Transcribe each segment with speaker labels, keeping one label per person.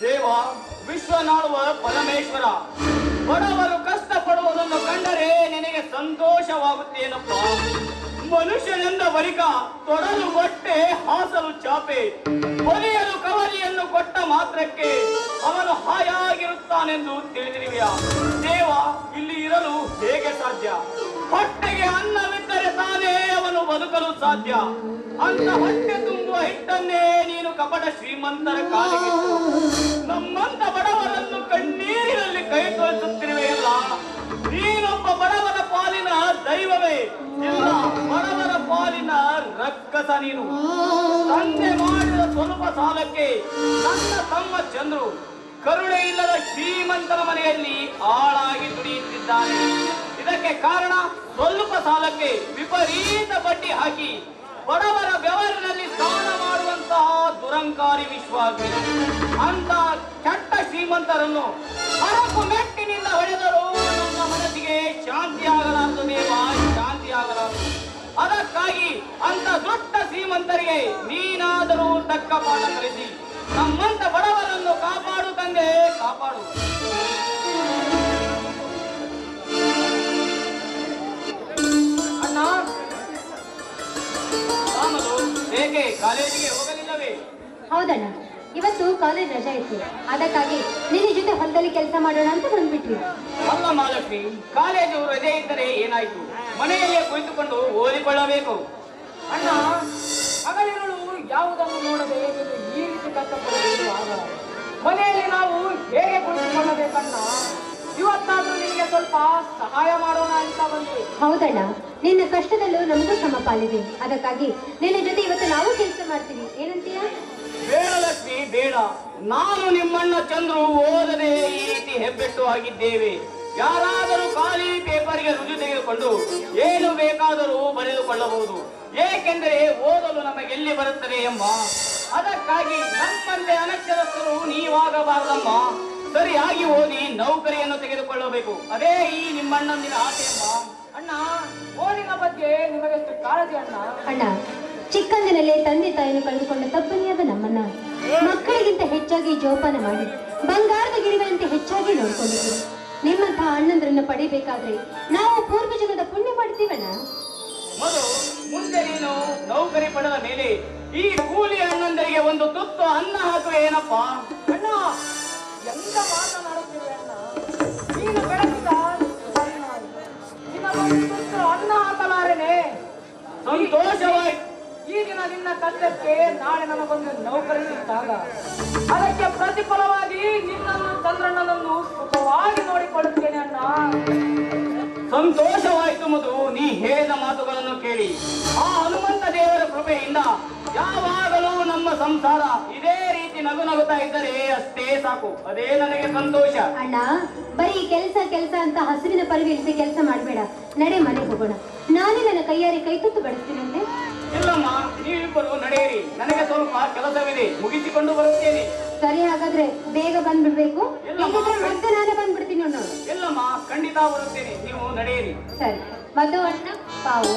Speaker 1: ದೇವ, ವಿಶ್ವನಾಳುವ ಪರಮೇಶ್ವರ, ಬಡವರು ಕಷ್ಟಪಡುವುದನ್ನು ಕಂಡರೆ ನಿನಗೆ ಸಂತೋಷವಾಗುತ್ತೇನಪ್ಪ. ಮನುಷ್ಯನೆಂದ ಬಳಿಕ ತೊಡಲು ಹೊಟ್ಟೆ, ಹಾಸಲು ಚಾಪೆ, ಬಲಿಯಲು ಕವಲಿಯನ್ನು ಕೊಟ್ಟ ಮಾತ್ರಕ್ಕೆ ಅವನು ಹಾಯಾಗಿರುತ್ತಾನೆಂದು ತಿಳಿದಿರುವೆಯಾ? ದೇವ, ಇಲ್ಲಿ ಇರಲು ಹೇಗೆ ಸಾಧ್ಯ? ಹೊಟ್ಟೆಗೆ ಅನ್ನವಿದ್ದರೆ ತಾನೇ ಅವನು ಬದುಕಲು ಸಾಧ್ಯ. ಅಂತ ಹೊಟ್ಟೆ ತುಂಬುವ ಹಿಟ್ಟನ್ನೇ ನೀನು ಕಪಟ ಶ್ರೀಮಂತರ ಕಾಲಿಗಿಟ್ಟು ನಮ್ಮಂತ ಬಡವರನ್ನು ಕಣ್ಣೀರಿನಲ್ಲಿ ಕೈ ತೋರಿಸುತ್ತಿರುವೆಯಲ್ಲ. ನೀನೊಬ್ಬ ಬಡವರ ಪಾಲಿನ ದೈವವೇ, ಇಲ್ಲ ಬಡವರ ಪಾಲಿನ ರಕ್ಕಸ ನೀನು. ತಂದೆ ಮಾಡಿದ ಸ್ವಲ್ಪ ಸಾಲಕ್ಕೆ ನನ್ನ ತಮ್ಮ ಚಂದ್ರು ಕರುಣೆ ಇಲ್ಲದ ಶ್ರೀಮಂತರ ಮನೆಯಲ್ಲಿ ಆಳಾಗಿ ದುಡಿಯುತ್ತಿದ್ದಾನೆ. ಇದಕ್ಕೆ ಕಾರಣ ಸ್ವಲ್ಪ ಸಾಲಕ್ಕೆ ವಿಪರೀತ ಬಡ್ಡಿ ಹಾಕಿ ಬಡವರ ಬೆವರಿನಲ್ಲಿ ಸ್ನಾನ ಮಾಡುವಂತಹ ದುರಂಕಾರಿ ವಿಶ್ವಾಸಿ. ಅಂತ ಕೆಟ್ಟ ಶ್ರೀಮಂತರನ್ನು ಹರಕು ಮೆಟ್ಟಿನಿಂದ ಹೊಡೆದರೂ ನನ್ನ ಮನಸ್ಸಿಗೆ ಶಾಂತಿಯಾಗಲಾರದು ದೇವ, ಶಾಂತಿಯಾಗಲಾರದು. ಅದಕ್ಕಾಗಿ ಅಂತ ದೊಡ್ಡ ಶ್ರೀಮಂತರಿಗೆ ನೀನಾದರೂ ತಕ್ಕ ಪಾಠ ಕಲಿಸಿ ನಮ್ಮಂತ ಬಡವರನ್ನು ಕಾಪಾಡು ತಂದೆ, ಕಾಪಾಡು. ಅಣ್ಣ, ಹೇಗೆ ಕಾಲೇಜಿಗೆ ಹೋಗಲಿಲ್ಲವೇ?
Speaker 2: ಹೌದಣ್ಣ, ಇವತ್ತು ಕಾಲೇಜ್ ರಜೆ ಇತ್ತು. ಅದಕ್ಕಾಗಿ ನಿನ್ನ ಜೊತೆ ಹೊಲದಲ್ಲಿ ಕೆಲಸ ಮಾಡೋಣ ಅಂತ ಬಂದ್ಬಿಟ್ವಿ.
Speaker 1: ಅಲ್ಲ ಮಹಾಲಕ್ಷ್ಮಿ, ಕಾಲೇಜು ರಜೆ ಇದ್ದರೆ ಏನಾಯ್ತು? ಮನೆಯಲ್ಲೇ ಕುಳಿತುಕೊಂಡು ಓದಿಕೊಳ್ಳಬೇಕು.
Speaker 3: ಅಣ್ಣ, ಹಗಲಿರುಳು ಯಾವುದನ್ನು ನೋಡದೆ ಈ ರೀತಿ ಕಷ್ಟಪಡುವುದು ಮನೆಯಲ್ಲಿ ನಾವು ಹೇಗೆ ಕುಳಿತುಕೊಳ್ಳಬೇಕಣ್ಣ? ಇವತ್ತಾದ್ರೂ ನಿಮಗೆ ಸ್ವಲ್ಪ ಸಹಾಯ ಮಾಡೋಣ ಅಂತ ಬಂದ್ವಿ.
Speaker 2: ಹೌದಣ್ಣ, ನಿನ್ನ ಕಷ್ಟದಲ್ಲೂ ನಮಗೂ ಶ್ರಮ ಪಾಲಿದೆ. ಅದಕ್ಕಾಗಿ ನಿನ್ನ ಜೊತೆ ಇವತ್ತು ನಾವು ಕೆಲಸ ಮಾಡ್ತೀವಿ, ಏನಂತೀಯ?
Speaker 1: ಬೇಡ ಲಕ್ಷ್ಮಿ, ಬೇಡ. ನಾನು ನಿಮ್ಮಣ್ಣ ಚಂದ್ರು ಓದದೆ ಈ ರೀತಿ ಹೆಬ್ಬೆಟ್ಟು ಆಗಿದ್ದೇವೆ. ಯಾರಾದರೂ ಖಾಲಿ ಪೇಪರ್ಗೆ ರುಜು ತೆಗೆದುಕೊಂಡು ಏನು ಬೇಕಾದರೂ ಬರೆದುಕೊಳ್ಳಬಹುದು. ಏಕೆಂದರೆ ಓದಲು ನಮಗೆಲ್ಲಿ ಬರುತ್ತದೆ ಎಂಬ. ಅದಕ್ಕಾಗಿ ನಮ್ಮಂತೆ ಅನಕ್ಷರಸ್ಥರು ನೀವಾಗಬಾರದಮ್ಮ. ಸರಿಯಾಗಿ ಓದಿ ನೌಕರಿಯನ್ನು ತೆಗೆದುಕೊಳ್ಳಬೇಕು. ಅದೇ ಈ ನಿಮ್ಮಣ್ಣಂದಿನ ಆಸೆ ಎಂಬ.
Speaker 3: ಅಣ್ಣ, ಓದಿನ ಬಗ್ಗೆ ನಿಮಗೆಷ್ಟು ಕಾಳಜಿ ಅಣ್ಣ?
Speaker 2: ಅಣ್ಣ, ಚಿಕ್ಕಂದಿನಲ್ಲೇ ತಂದೆ ತಾಯಿಯನ್ನು ಕಳೆದುಕೊಂಡ ತಪ್ಪನಿಯಾದ ನಮ್ಮನ್ನ ಮಕ್ಕಳಿಗಿಂತ ಹೆಚ್ಚಾಗಿ ಜೋಪಾನ ಮಾಡಿ ಬಂಗಾರದ ಗಿರಿಗಳಂತೆ ಹೆಚ್ಚಾಗಿ ನೋಡ್ಕೊಂಡಿದ್ದೀವಿ. ನಿಮ್ಮಂತಹ ಅಣ್ಣಂದ್ರನ್ನು ಪಡಿಬೇಕಾದ್ರೆ ನಾವು ಪೂರ್ವಜನದ ಪುಣ್ಯ ಮಾಡ್ತೀವಣ್ಣ.
Speaker 1: ಮುಂದೆ ನೀನು ನೌಕರಿ ಪಡೆದ ಮೇಲೆ ಈ ಕೂಲಿ ಅಣ್ಣಂದರಿಗೆ ಒಂದು ತುತ್ತು ಅನ್ನ ಹಾಕುವೆ ಏನಪ್ಪ?
Speaker 3: ಅಣ್ಣ, ಎಂತ ಮಾತನಾಡುತ್ತಿವೆ ಅಣ್ಣ? ನೀನು ಬೆಳೆಸಿದ ನಿನಗೊಂದು ಅನ್ನ ಹಾಕಲಾರೇನೆ.
Speaker 1: ಸಂತೋಷವಾಯ್ತು.
Speaker 3: ಈ ದಿನ ನಿನ್ನ ಕಷ್ಟಕ್ಕೆ ನಾಳೆ ನನಗೊಂದು ನೌಕರಿ ಸಿಕ್ಕಾಗ ಅದಕ್ಕೆ ಪ್ರತಿಫಲವಾಗಿ ನಿನ್ನನ್ನು ಚಂದ್ರಣ್ಣನನ್ನು ಸುಖವಾಗಿ ನೋಡಿಕೊಳ್ಳುತ್ತೇನೆ ಅಣ್ಣ.
Speaker 1: ಸಂತೋಷವಾಯ್ತು ಮಧು, ನೀ ಹೇಳಿದ ಮಾತುಗಳನ್ನು ಕೇಳಿ. ಆ ಹನುಮಂತ ದೇವರ ಕೃಪೆಯಿಂದ ಯಾವಾಗಲೂ ನಮ್ಮ ಸಂಸಾರ ಇದೇ ರೀತಿ ನಗು ನಗುತ್ತಾ ಇದ್ದರೆ ಅಷ್ಟೇ ಸಾಕು. ಅದೇ ನನಗೆ ಸಂತೋಷ.
Speaker 2: ಅಣ್ಣ, ಬರೀ ಕೆಲಸ ಅಂತ ಹಸುವಿನ ಪರಿಗಣಿಸಿ ಕೆಲಸ ಮಾಡಬೇಡ. ನಡೆ, ಮನೆಗೆ ಹೋಗೋಣ. ನಾನೇ ನನ್ನ ಕೈಯಾರೆ ಕೈ ತುತ್ತು ಬಡಿಸ್ತೀನಂತೆ.
Speaker 1: ಇಲ್ಲಮ್ಮ, ನೀವಿಬ್ಬರು ನಡೆಯಿರಿ. ನನಗೆ ಸ್ವಲ್ಪ ಕೆಲಸವಿದೆ, ಮುಗಿಸಿಕೊಂಡು ಬರುತ್ತೇನೆ.
Speaker 2: ಸರಿ, ಹಾಗಾದ್ರೆ ಬೇಗ ಬಂದ್ಬಿಡ್ಬೇಕು. ಮತ್ತೆ ನಾನೇ ಬಂದ್ಬಿಡ್ತೀನಿ ನೋಡು.
Speaker 1: ಇಲ್ಲಮ್ಮ, ಖಂಡಿತ ಬರುತ್ತೇನೆ, ನೀವು ನಡೆಯಿರಿ.
Speaker 2: ಸರಿ, ಮಧು ಅಣ್ಣ ಪಾವು.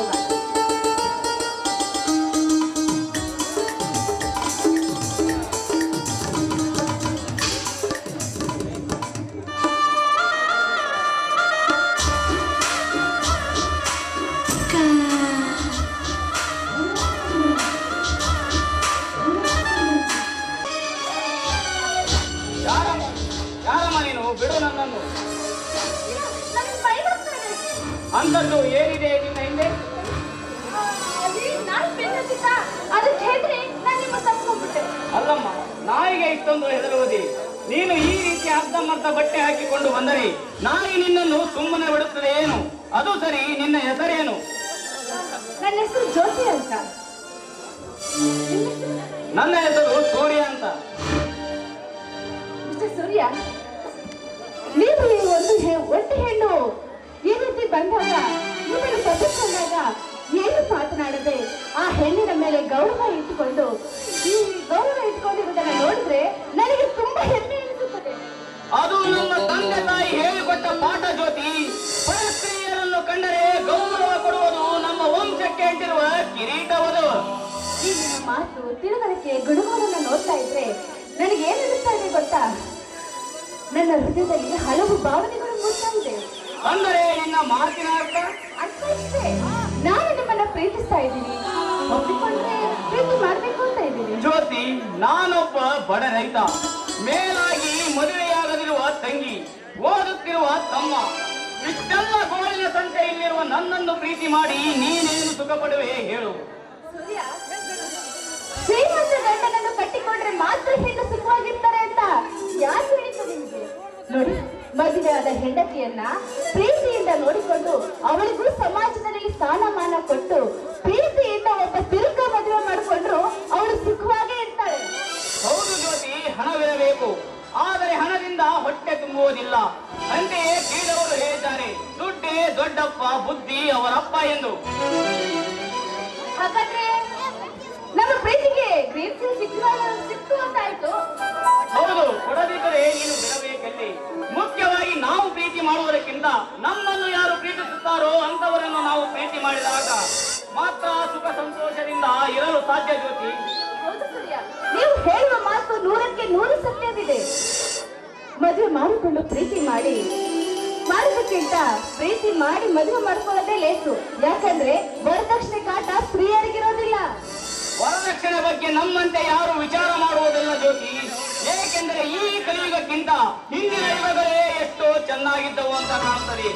Speaker 1: ಬಿಡು ನನ್ನನ್ನು. ಅಂತದ್ದು ಏನಿದೆ ನಿನ್ನ ಹಿಂದೆ? ಅಲ್ಲಮ್ಮ, ನಾಯಿಗೆ ಇಷ್ಟೊಂದು ಹೆದರುವುದೇ? ನೀನು ಈ ರೀತಿ ಅರ್ಧಮರ್ಧ ಬಟ್ಟೆ ಹಾಕಿಕೊಂಡು ಬಂದರೆ ನಾಯಿ ನಿನ್ನನ್ನು ಸುಮ್ಮನೆ ಬಿಡುತ್ತದೆ ಏನು? ಅದು ಸರಿ, ನಿನ್ನ ಹೆಸರೇನು?
Speaker 2: ನನ್ನ ಹೆಸರು ಜ್ಯೋತಿ ಅಂತ.
Speaker 1: ನನ್ನ ಹೆಸರು ಸೂರ್ಯ ಅಂತ.
Speaker 2: ಸೂರ್ಯ, ನೀವು ಒಂದು ಹೆಣ್ಣು ಈ ರೀತಿ ಬಂದಾಗ ನಿಮ್ಮನ್ನು ಬದುಕೊಂಡಾಗ ಏನು ಮಾತನಾಡದೆ ಆ ಹೆಣ್ಣಿನ ಮೇಲೆ ಗೌರವ ಇಟ್ಟುಕೊಂಡು ಈ ಗೌರವ ಇಟ್ಕೊಂಡಿರುವುದನ್ನು ನೋಡಿದ್ರೆ ನನಗೆ ತುಂಬಾ ಹೆಮ್ಮೆ ಅನಿಸುತ್ತದೆ.
Speaker 1: ಅದು ನಮ್ಮ ತಂದೆ ತಾಯಿ ಹೇಳಿಕೊಟ್ಟ ಪಾಠ ಜ್ಯೋತಿ. ಪರಸ್ತ್ರೀಯರನ್ನು ಕಂಡರೆ ಗೌರವ ಕೊಡುವುದು ನಮ್ಮ ವಂಶಕ್ಕೆ ಅಂಟಿರುವ ಕಿರೀಟವದು.
Speaker 2: ಈ ನಿಮ್ಮ ಮಾತು ತಿಳುವಳಿಕೆ ಗುಣಗಳನ್ನು ನೋಡ್ತಾ ಇದ್ರೆ ನನಗೆ ಏನ್ ಅನಿಸ್ತಾ ಇದೆ ಗೊತ್ತಾ? ನನ್ನ ಹೃದಯದಲ್ಲಿ ಹಲವು ಭಾವನೆಗಳು ಮೂಡ್ತಾ ಇದೆ.
Speaker 1: ಅಂದರೆ ನಿನ್ನ ಮಾತಿನ ಅರ್ಥ?
Speaker 2: ಅರ್ಥ ಇಷ್ಟೇ, ನಾನು ನಿಮ್ಮನ್ನ ಪ್ರೀತಿಸ್ತಾ ಇದ್ದೀನಿ, ಒಪ್ಪಿಕೊಂಡ್ರೆ ಪ್ರೀತಿ ಮಾಡ್ಬೇಕು ಅಂತ ಇದ್ದೀನಿ.
Speaker 1: ಜ್ಯೋತಿ, ನಾನೊಬ್ಬ ಬಡ ರೈತ, ಮೇಲಾಗಿ ಮದುವೆಯಾಗದಿರುವ ತಂಗಿ, ಓದುತ್ತಿರುವ ತಮ್ಮ, ಇಷ್ಟೆಲ್ಲ ಗೋಳಿನ ಸಂತೆಯಲ್ಲಿರುವ ನನ್ನನ್ನು ಪ್ರೀತಿ ಮಾಡಿ ನೀನೇನು ಸುಖ ಪಡುವೆ ಹೇಳು?
Speaker 2: ಸೂರ್ಯ, ಶ್ರೀಮಂತ ಗಂಡನನ್ನು ಕಟ್ಟಿಕೊಂಡ್ರೆ ಮಾತ್ರ ಹೆಣ್ಣು ಸುಖವಾಗಿರ್ತಾರೆ ಅಂತ ಯಾರು ಹೇಳಿದ್ದು ನಿಮಗೆ? ನೋಡಿ, ಮದುವೆಯಾದ ಹೆಂಡತಿಯನ್ನ ಪ್ರೀತಿಯಿಂದ ನೋಡಿಕೊಂಡು ಅವಳಿಗೂ ಸಮಾಜದಲ್ಲಿ ಸ್ಥಾನಮಾನ ಕೊಟ್ಟು ಪ್ರೀತಿಯಿಂದ ಒಬ್ಬ ತಿರುಕ ಮದುವೆ ಮಾಡಿಕೊಂಡ್ರು ಅವಳು ಸುಖವಾಗೇ ಇರ್ತಾಳೆ.
Speaker 1: ಹೌದು ಜ್ಯೋತಿ, ಹಣವಿರಬೇಕು, ಆದರೆ ಹಣದಿಂದ ಹೊಟ್ಟೆ ತುಂಬುವುದಿಲ್ಲ. ಅಂತೆಯೇ ಕೀಳವರು ಹೇಳಿದ್ದಾರೆ, ದುಡ್ಡೇ ದೊಡ್ಡಪ್ಪ, ಬುದ್ಧಿ ಅವರಪ್ಪ ಎಂದು.
Speaker 2: ಹಾಗಾದ್ರೆ ನಮ್ಮ ಪ್ರೀತಿಗೆ ಗ್ರೀನ್ ಸಿಕ್ತು ಅಂತ ಆಯ್ತು.
Speaker 1: ಹೌದು, ಕೊಡದಿದ್ದರೆ ನೀನು ಬಿಡಬೇಕಲ್ಲಿ. ಮುಖ್ಯವಾಗಿ ನಾವು ಪ್ರೀತಿ ಮಾಡುವುದಕ್ಕಿಂತ ನಮ್ಮನ್ನು ಯಾರು ಪ್ರೀತಿಸುತ್ತಾರೋ ಅಂತವರನ್ನು ನಾವು ಪ್ರೀತಿ ಮಾಡಿದಾಗ ಮಾತ್ರ ಸುಖ ಸಂತೋಷದಿಂದ ಇರಲು ಸಾಧ್ಯ ಜ್ಯೋತಿ.
Speaker 2: ಹೌದು ಸೂರ್ಯ, ನೀವು ಹೇಳುವ ಮಾತು 100ಕ್ಕೆ 100 ಸತ್ಯವಿದೆ. ಮದುವೆ ಮಾಡಿಕೊಂಡು ಪ್ರೀತಿ ಮಾಡೋದಕ್ಕಿಂತ ಪ್ರೀತಿ ಮಾಡಿ ಮದುವೆ ಮಾಡ್ಕೊಳ್ಳೋದೇ ಲೇಸು. ಯಾಕಂದ್ರೆ ವರದಕ್ಷಿಣೆ ಕಾಟ ಸ್ತ್ರೀಯರಿಗಿರೋದಿಲ್ಲ.
Speaker 1: ವರದಕ್ಷಿಣೆ ಬಗ್ಗೆ ನಮ್ಮಂತೆ ಯಾರು ವಿಚಾರ ಮಾಡುವುದಿಲ್ಲ ಜ್ಯೋತಿ. ಏಕೆಂದರೆ ಈ ಕಲಿಯುಗಕ್ಕಿಂತ ಹಿಂದಿನ ಯುಗಗಳೇ ಎಷ್ಟೋ ಚೆನ್ನಾಗಿದ್ದವು ಅಂತ ಕಾಣುತ್ತದೆ.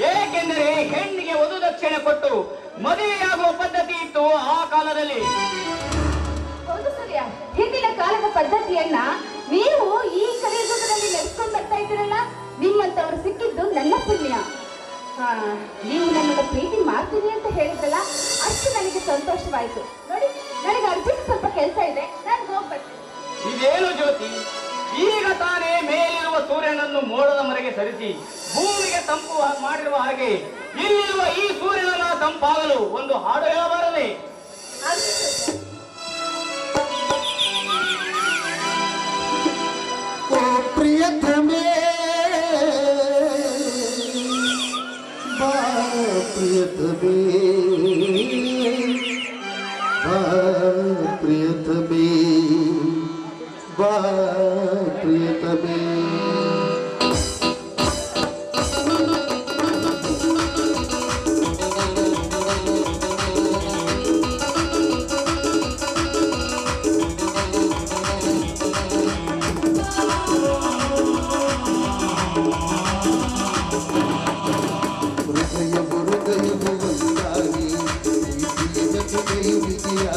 Speaker 1: ಏಕೆಂದರೆ ಹೆಣ್ಣಿಗೆ ವಧುದಕ್ಷಿಣೆ ಕೊಟ್ಟು ಮದುವೆಯಾಗುವ ಪದ್ಧತಿ ಇತ್ತು ಆ ಕಾಲದಲ್ಲಿ.
Speaker 2: ಹೌದು ಸೂರ್ಯ, ಹಿಂದಿನ ಕಾಲದ ಪದ್ಧತಿಯನ್ನ ನೀವು ಈ ಕಲಿಯುಗದಲ್ಲಿ ನಡೆಸ್ಕೊಂಡು ಬರ್ತಾ ಇದ್ದೀರಲ್ಲ, ನಿಮ್ಮಂತವ್ರು ಸಿಕ್ಕಿದ್ದು ನನ್ನ ಪುಣ್ಯ. ನೀವು ನನ್ನನ್ನು ಪ್ರೀತಿ ಮಾಡ್ತೀನಿ ಅಂತ ಹೇಳಿದ್ರಲ್ಲ, ಅಷ್ಟು ನನಗೆ ಸಂತೋಷವಾಯ್ತು. ನೋಡಿ, ನನಗೆ ಅರ್ಜೆಂಟ್ ಸ್ವಲ್ಪ ಕೆಲಸ ಇದೆ, ನಾನು ಹೋಗ್ಬರ್ತೀನಿ.
Speaker 1: ಇದೇನು ಜ್ಯೋತಿ, ಈಗ ತಾನೇ ಮೇಲಿರುವ ಸೂರ್ಯನನ್ನು ಮೋಡದ ಮರೆಗೆ ಸರಿಸಿ ಭೂಮಿಗೆ ತಂಪು ಮಾಡಿರುವ ಹಾಗೆ ಇಲ್ಲಿರುವ ಈ ಸೂರ್ಯನ ತಂಪಾಗಲು ಒಂದು ಹಾಡು ಹೇಳಬಾರದೆ?
Speaker 4: ओ प्रियतमे बा प्रियतमे बा प्रियतमे बा प्रियतमे ಹೃದಯ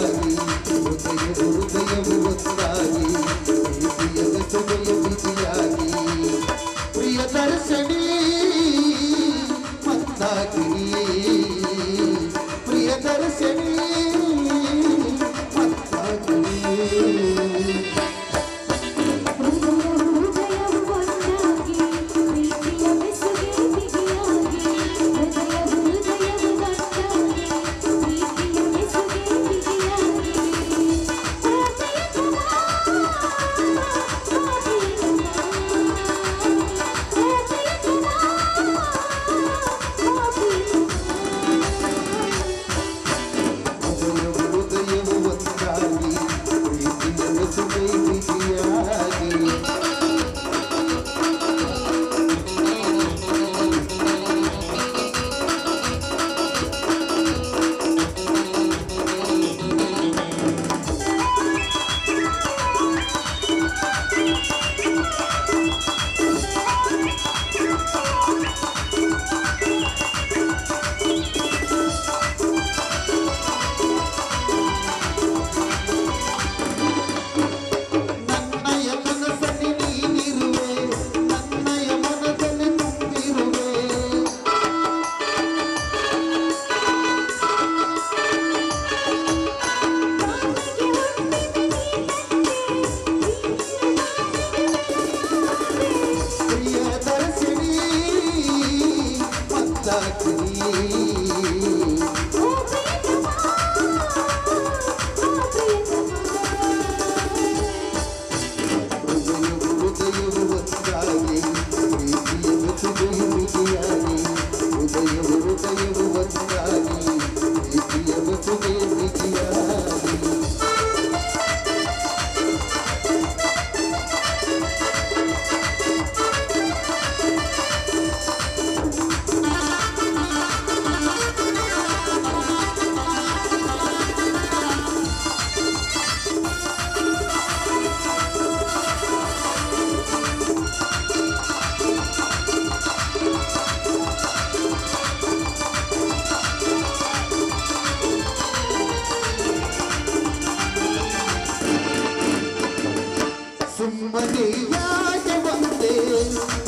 Speaker 4: ಸುಮ್ಮನೆ ಯಾಕೆ ಬಂದೆ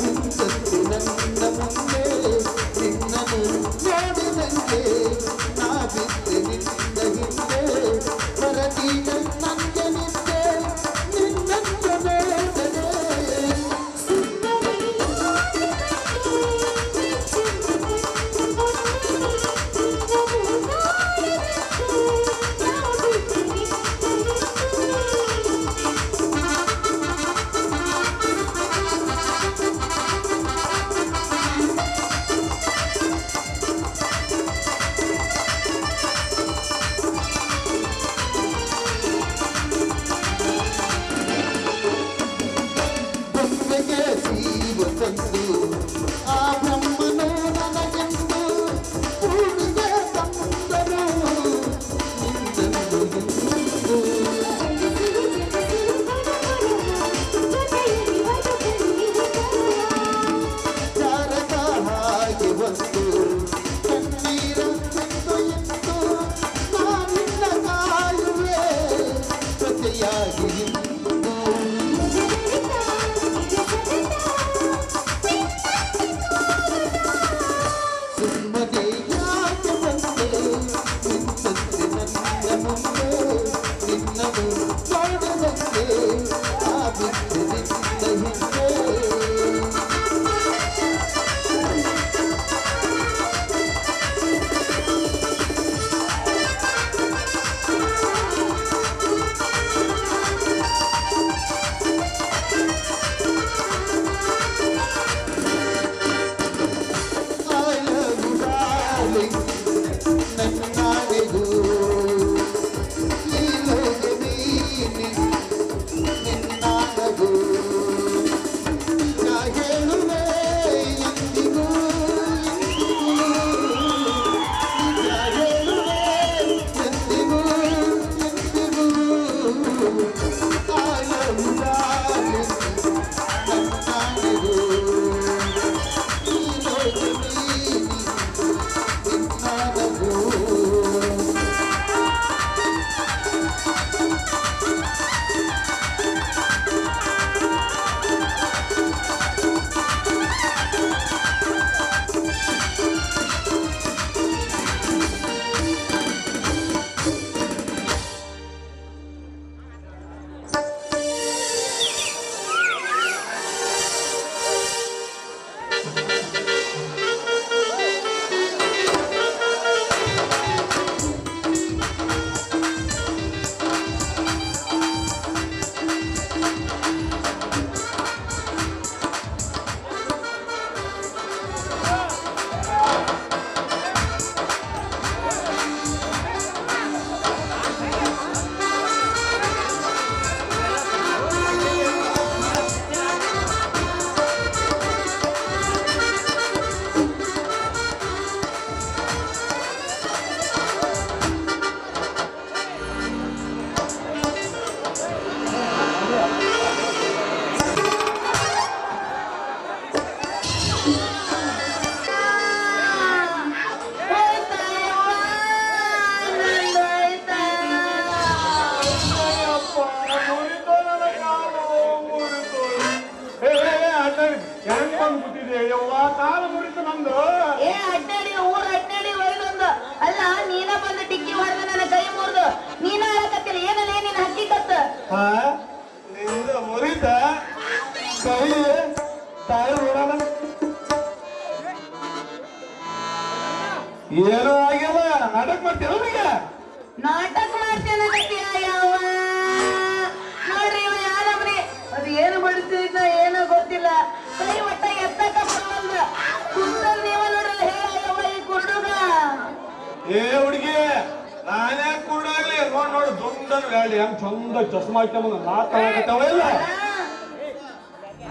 Speaker 4: ನಿಂತದ್ದು ನನ್ನ ಮುಂದೆ ನಿನ್ನನ್ನು ನೋಡಿದಂಗೆ ನಾ ಬಿದ್ದೆ ನಿನ್ನ ಹಿಂದೆ ಬರದೀಗ ನನಗೆ ನಿಂತೆ ನಿನ್ನನ್ನು ನೋಡದೆ
Speaker 5: ಏನೋ ಆಗ್ಯದ ನಾಟಕ ಮಾಡ್ತೀರ ಈಗ
Speaker 2: ನಾಟಕ ಮಾಡ್ತೇನೆ ನೋಡ್ರಿ ಇವ ಯಾರಮ್ರಿ ಅದು ಏನು ಬಡಿಸಿದ ಏನೋ ಗೊತ್ತಿಲ್ಲ ಕೈ ಒಟ್ಟ ಎತ್ತಕ ಬರವಲ್ದ ಕುಂತಲ್ ನೀವ ನೋಡ್ರಲ್ಲ ಹೇಳಯ್ಯವ ಈ ಕುರುಡುಗ
Speaker 5: ಏ ಹುಡುಗಿ ನಾನೇ ಕುರುಡಾಗ್ಲಿ ನೋಡು ದುಂಡನ್ ಹೇಳಿ ಹೆಂಗ್ ಚಂದ ಚಸ್ಮಾ ಹಾಕ್ಯಂಬಂದ ನಾಟಕವ ಇಲ್ಲ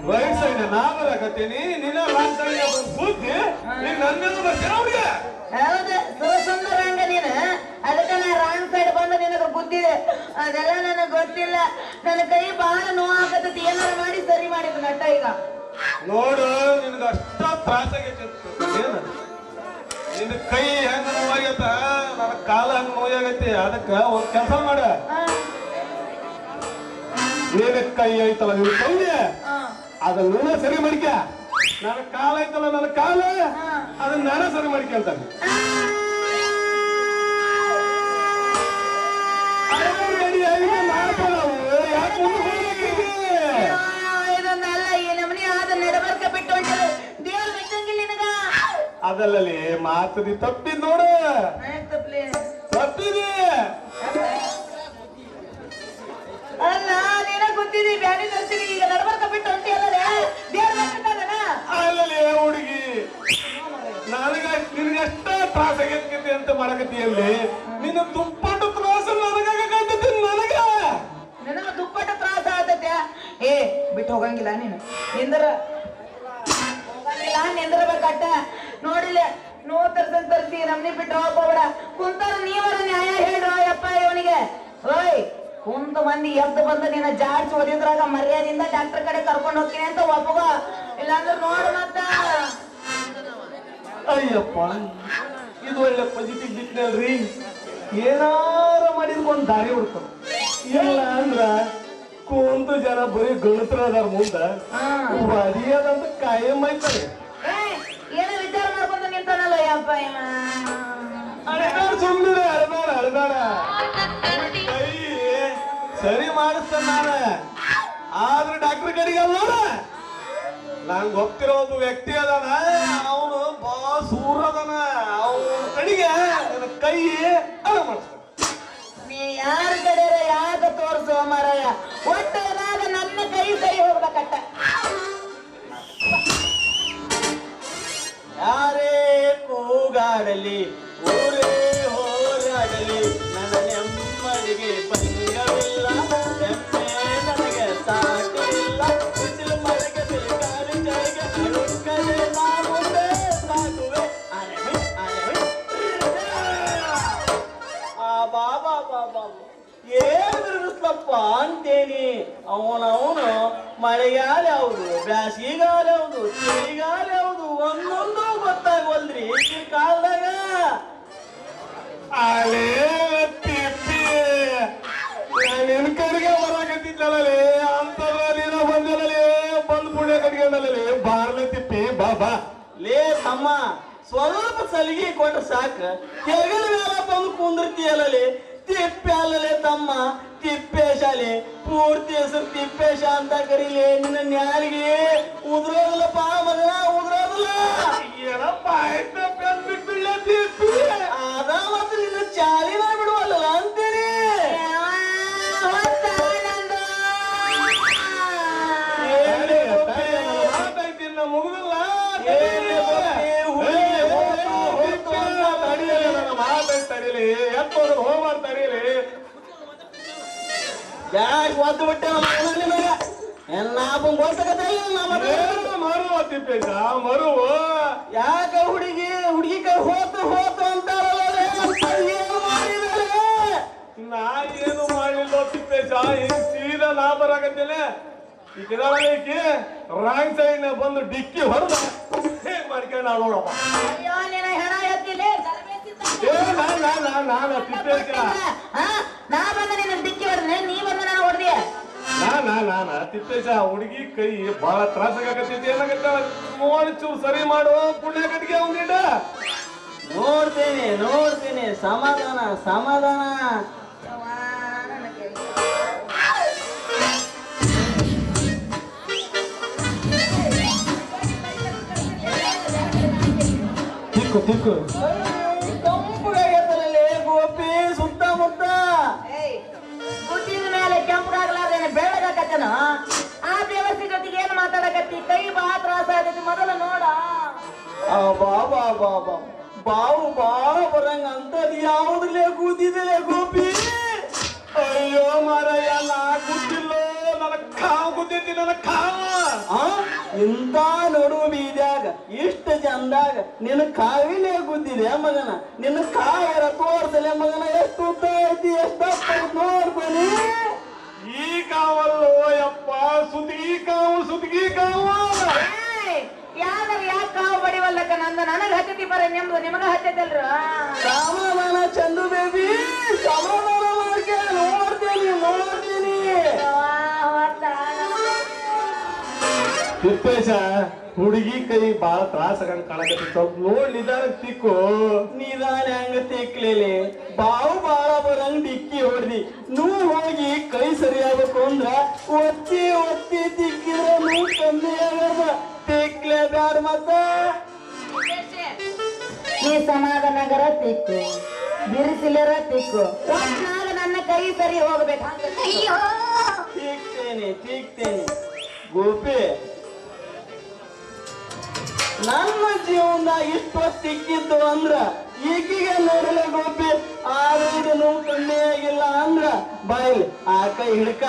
Speaker 5: ರೈಟ್ ಸೈಡ್ ನಾ ಬರಕತ್ತೀನಿ ನಿನ್ನ ರಾಂಗ್ ಸೈಡ್ ಬುದ್ಧಿ ನೀನ್ ನನ್ನೆಲ್ಲ ಬರ್ತೀರ ಹುಡುಗಿ
Speaker 2: ಹೌದು ಸುರಸುಂದರ ಹಂಗ ನೀನು ಅದಕ್ಕೆ ನಾ ರಾಂಗ್ ಸೈಡ್ ಬಂದ ನಿನಗ ಬುದ್ಧಿದೆ ಅದೆಲ್ಲ ನನಗೆ ಗೊತ್ತಿಲ್ಲ ನನ್ನ ಕೈ ಬಹಳ ನೋವಾಗತ್ತೈತಿ ಏನಾರ ಮಾಡಿ ಸರಿ ಮಾಡಿದ್ ನಟ ಈಗ
Speaker 5: ನೋಡು ನಿನಗ ಅಷ್ಟ ತ್ರಾಸ ಆಗೈತಿ ಏನ ನಿನ್ನ ಕೈ ಹೆಂಗ ನೋವಾಗೈತ ನನ್ನ ಕಾಲ ಹಂಗ ನೋವಾಗೈತಿ ಅದಕ್ಕ ಒಂದ್ ಕೆಲಸ ಮಾಡ ನಿನ್ನ ಕೈ ಐತಲ್ಲ ನಿನ್ನ ಕೈ ಅದನ್ನ ಸರಿ ಮಾಡಿಕ. ನನ್ನ ಕಾಲ ಐತಲ್ಲ ನನ್ನ ಕಾಲ ಅದನ್ನ ನಾನೇ ಸರಿ ಮಾಡಿಕೆ ಅಂತಾನೆ. ಅದಲ್ಲಲ್ಲಿ ಮಾತದಿ ತಪ್ಪಿದ್ ನೋಡ ತಪ್ಪಿದೆ.
Speaker 3: ಅಲ್ಲ ನೀನ ಗೊತ್ತಿದೆ ಬ್ಯಾನಿ ತರ್ತೀನಿ ಈಗ ನಡಬರ್ಕ ಬಿಟ್ಟು ಹೊಂಟಿ ಅಲ್ಲದೆ
Speaker 5: ಅಲ್ಲಲ್ಲಿ ಹುಡುಗಿ ನನಗ ನಿನಗೆಷ್ಟ ತ್ರಾಸ ಆಗೈತಿ ಅಂತ ಮಾಡಕತ್ತೀಯಲ್ಲಿ ನಿನ್ನ ದುಪ್ಪಟ್ಟು ತ್ರಾಸ ನನಗಾಗತ್ತೈತಿ.
Speaker 3: ನನಗ ದುಪ್ಪಟ್ಟು ತ್ರಾಸ ಆತೈತೆ. ಏ ಬಿಟ್ಟು ಹೋಗಂಗಿಲ್ಲ ನೀನು ನಿಂದ್ರ ಹೋಗಂಗಿಲ್ಲ ನಿಂದ್ರಬೇಕಟ್ಟ. ನೋಡಿಲ್ಲ ನೋ ತರ್ಸಿ ನಮ್ನಿ ಬಿಟ್ಟು ಹೋಗ್ಬೇಡ. ಕುಂತಾರ ನೀವರ ನ್ಯಾಯ ಹೇಳ್ರ ಯಪ್ಪ ಇವನಿಗೆ. ಓಯ್ ಕುಂತ ಮಂದಿ ಎದ್ದು ಬಂದು ನಿನ್ನ ಜಾಡ್ಸಿ ಹೊದಿದ್ರಾಗ ಮರ್ಯಾದಿಂದ ಡಾಕ್ಟರ್ ಕಡೆ ಕರ್ಕೊಂಡು ಹೋಗ್ತೀನಿ ಅಂತ ಒಪ್ಪಗ. ಇಲ್ಲಾಂದ್ರೆ ನೋಡು ಮತ್ತ.
Speaker 5: ಅಯ್ಯಪ್ಪ ಇದು ಒಳ್ಳೆ ಪಾಸಿಟಿವ್ ಬಿಟ್ನಲ್ರಿ. ಏನಾರ ಮಾಡಿದ್ಕೊಂಡ್ ದಾರಿ ಹುಡ್ತಾರ. ಇಲ್ಲ ಅಂದ್ರ ಕುಂತು ಜನ ಬರೀ ಗಣತ್ರ ಅದಾರ ಮುಂದ ಬರಿಯದಂತ ಕಾಯಂ ಐತಾರೆ.
Speaker 3: ಏನೋ ವಿಚಾರ ಮಾಡ್ಕೊಂಡು ನಿಂತಾನಲ್ಲ ಯಪ್ಪ ಇವ.
Speaker 5: ಅಳದಾಡ ಸುಮ್ಮನೆ ಅಳದಾಡ ಕೈ ಸರಿ ಮಾಡಿಸ್ತಾನ ನಾನು. ಆದ್ರೆ ಡಾಕ್ಟರ್ ಕಡೆಗೆ ಅಲ್ಲ ನೋಡ ನಂಗೆ ಗೊತ್ತಿರೋದು ವ್ಯಕ್ತಿ ಅದಾನ. ಅವನು ಬಾ ಸೂರ್ ಅದಾನ. ಅವನ ಕಡೆಗೆ ನನ್ನ ಕೈ ಅಳ ಮಾಡಿಸ್ತಾನ.
Speaker 3: ನೀ ಯಾರ ಕಡೆ ಯಾಕ ತೋರ್ಸು ಮಾರಾಯ. ಒಟ್ಟು ಏನಾಗ ನನ್ನ ಕೈ ಸರಿ ಹೋಗ್ಬೇಕಟ್ಟ.
Speaker 1: ಯಾರೇ ಕೂಗಾಡಲಿ ಊರೇ ಹೋರಾಡಲಿ ನನ್ನ ನೆಮ್ಮದಿಗೆ ಭಂಗವಿಲ್ಲ. ಎಮ್ಮೆ ನನಗೆ ಸಾಕಿಲ್ಲ. ಬಿಸಿಲು ಮಳೆಗೆ ಗಾಳಿ ಚಳಿಗೆ ಅಳುಕದೆ ನಾನುಂಡೆ ಸಾಕುವೆ. ಅರೆವೆ ಅರೆವೆ ಆ ಬಾಬಾ ಬಾಬಾ ಏನಿರ್ಬೇಕಪ್ಪ ಅಂತೇನಿ. ಅವನವನು ಮಳೆಗಾಲ ಯಾವುದು ಬ್ಯಾಸಿಗಾಲ ಯಾವುದು ಚಳಿಗಾಲ ಯಾವುದು ಒಂದೊಂದು ಗೊತ್ತಾಗೋಲ್ರಿ ಈ ಕಾಲದಾಗ.
Speaker 5: ಅಲೇ ತಿಪ್ಪಿ ನಿನ್ ಕಡೆಗೆ ಬರಾಕತ್ತಿದ್ದಲೇ ಅಂತಲ್ಲಿ ಬಂದಿರಲಿ ಬಂದ್ ಪುಣ್ಯ ಕಟ್ಕೊಂಡಲ್ಲಿ ಬಾರ್ಲೆ ತಿಪ್ಪಿ ಬಾಬಾ.
Speaker 1: ಲೇ ತಮ್ಮ ಸ್ವಲ್ಪ ಸಲಿಗೆ ಕೊಟ್ಟ ಸಾಕ ಕೆಳಗಲ ಮೇಲೆ ಬಂದು ಕುಂದಿರ್ತೀಯಲ್ಲೇ. ತಿಪ್ಪೆ ಅಲ್ಲಲೇ ತಮ್ಮ ತಿಪ್ಪೇಶಾಲೆ ಪೂರ್ತಿ ಹೆಸರು ತಿಪ್ಪೇಶ ಅಂತ ಕರೀಲಿ. ನಿನ್ನ ನ್ಯಾಲಿಗೆ ಉದ್ರೋದಿಲ್ಲಪ್ಪ ಮಗನ ಉದ್ರೋದಿಲ್ಲ.
Speaker 5: ಏನಪ್ಪ ಆಯ್ತು ಬಿಡ್ಬಿಡ್ಲೆ ತಿಪ್ಪಿ.
Speaker 1: ಅದ ಮತ್ತೆ ನಿನ್ನ ಚಾಲಿನ ಬಿಡುವಲ್ಲ ಅಂತೀನಿ.
Speaker 5: ಮಾತಾಯ್ತಿನ್ನ ಮುಗಿದಿಲ್ಲ ತಡೀಲಿ ಎತ್ತೋದು ಹೋಗ್ಬಾರ್ದು ತಡೀಲಿ.
Speaker 1: ಯಾಕೆ ಒದ್ದು ಬಿಟ್ಟೆ ನಿಮಗೆ ನಾಪಂ
Speaker 5: ಮರುವ ತಿಪ್ಪೇಶ ಮರುವ.
Speaker 1: ಯಾಕ ಹುಡುಗಿ ಕೈ ಹೋತು ಅಂತಾರಲ್ಲ.
Speaker 5: ನಾ ಏನು ಮಾಡಿಲ್ಲ ತಿಪ್ಪೇಶ. ಈಗ ಸೀದಾ ನಾ ಬರಾಕತ್ತೇನೆ. ಈಗ ಈಕಿ ರಾಂಗ್ ಸೈಡ್ ಬಂದು ಡಿಕ್ಕಿ ಹೊಡೆದ ಹೇಗ್ ಮಾಡ್ಕೊಂಡು ನಾವು ನೋಡಪ್ಪ. ನಾನು ತಿಪ್ಪೇಶ ನಾನ ತಿಪ್ಪೇಶ ಹುಡುಗಿ ಕೈ ಬಹಳ ತ್ರಾಸಾಗತ್ತೈತಿ. ಏನಾಗತ್ತ ನೋಡಿ ಚೂರು ಸರಿ ಮಾಡುವ ಪುಣ್ಯ ಕಟ್ಟಿಗೆ ಅವನಿಡ.
Speaker 1: ನೋಡ್ತೇನೆ ಸಮಾಧಾನ.
Speaker 5: ತಿಕ್ಕು
Speaker 1: ಕಂಪುಗಾಗತ್ತಲೇ ಗೋಪಿ ಸುತ್ತಮುತ್ತ.
Speaker 3: ಬುದ್ಧಿದ ಮೇಲೆ ಕೆಂಪಗಾಗ್ಲಾರ್ದೇನೆ ಬೆಳ್ಳಗಾಕತ್ತೇನ. ಆ ವ್ಯವಸ್ಥೆ ಜೊತೆಗೆ ಏನ್ ಮಾತಾಡಕತ್ತಿ. ಕೈ ಬಾ ತ್ರಾಸ ಆಗೈತಿ ಮೊದಲು ನೋಡ.
Speaker 1: ಬಾವು ಬಾಳ ಬರಂಗ ಅಂತದ್ ಯಾವ್ದ್ರಲ್ಲೇ ಕೂತಿದೆ ಗೋಪಿ.
Speaker 5: ಅಯ್ಯೋ ಮಾರಯ್ಯ ನಾ ಕೂತಿಲ್ಲ ನನ್ನ ಕಾವು ಕೂತೈತಿ ನನ್ನ ಕಾವ.
Speaker 1: ಇಂಥ ನಡು ಬೀದ್ಯಾಗ ಇಷ್ಟ ಚಂದಾಗ ನಿನ್ನ ಕಾವಿಲೆ ಗುದ್ದಿದೆ ಮಗನ. ನಿನ್ನ ಕಾವರ ತೋರ್ಸಲೆ ಮಗನ. ಎಷ್ಟು ಉದ್ದ ಐತಿ ಎಷ್ಟಪ್ಪ ನೋಡ್ತಾನೆ.
Speaker 5: ಈ ಕಾವಲ್ಲೋ ಯಪ್ಪ ಸುತ್ತಿಗೆ ಕಾವು.
Speaker 3: ಯಾವ್ದಾರ ಯಾಕೆ ಕಾವು ಬಡಿವಲ್ಲಕ್ಕ ನಂದ ನನಗ ಹತ್ತತಿ ಬರ ನಿಮ್ದು ನಿಮಗ ಹತ್ತೈತಲ್ರ.
Speaker 1: ಸಮಾಧಾನ ಚಂದು ಬೇಬಿ ಸಮಾಧಾನ ಮಾಡ್ಕೆ ನೋಡ್ತೀನಿ.
Speaker 5: ತಿಪ್ಪೇಶ ಹುಡುಗಿ ಕೈ ಬಾಳ ತ್ರಾಸ ಆಗಂಗ್ ಕಾಣಕತ್ತಿ ಸ್ವಲ್ಪ ನೋಡ್ ನಿಧಾನ ತಿಕ್ಕು.
Speaker 1: ನಿಧಾನ ಹಂಗ ತಿಕ್ಲೇಲಿ ಬಾವು ಬಾಳ ಬರಂಗ್ ಡಿಕ್ಕಿ ಹೊಡ್ದಿ ನೀವು ಹೋಗಿ ಕೈ ಸರಿಯಾಗಬೇಕು ಅಂದ್ರ ಒತ್ತಿ ಒತ್ತಿ ತಿಕ್ಕಿದ್ರೆ ನೀವು ಕಮ್ಮಿ ಆಗದ ತಿಕ್ಲೇ ಬ್ಯಾಡ ಮತ್ತ.
Speaker 3: ನೀ ಸಮಾಧಾನಗರ ತಿಕ್ಕು, ಬಿರುಸಿಲರ ತಿಕ್ಕು, ಒಟ್ನಾಗ ನನ್ನ ಕೈ ಸರಿ ಹೋಗ್ಬೇಕು.
Speaker 1: ತಿಕ್ತೇನೆ ಗೋಪಿ, ನನ್ನ ಜೀವನದಾಗ ಇಷ್ಟು ತಿಕ್ಕಿದ್ದು ಅಂದ್ರ ಈಗೀಗ ನೋಡಲ್ಲ ಗೋಪಿ, ಆರೋಗ್ಯ ನೋವು ಕಮ್ಮಿ ಆಗಿಲ್ಲ ಅಂದ್ರ ಬಾಯಿಲ್ ಆ ಕೈ ಹಿಡ್ಕ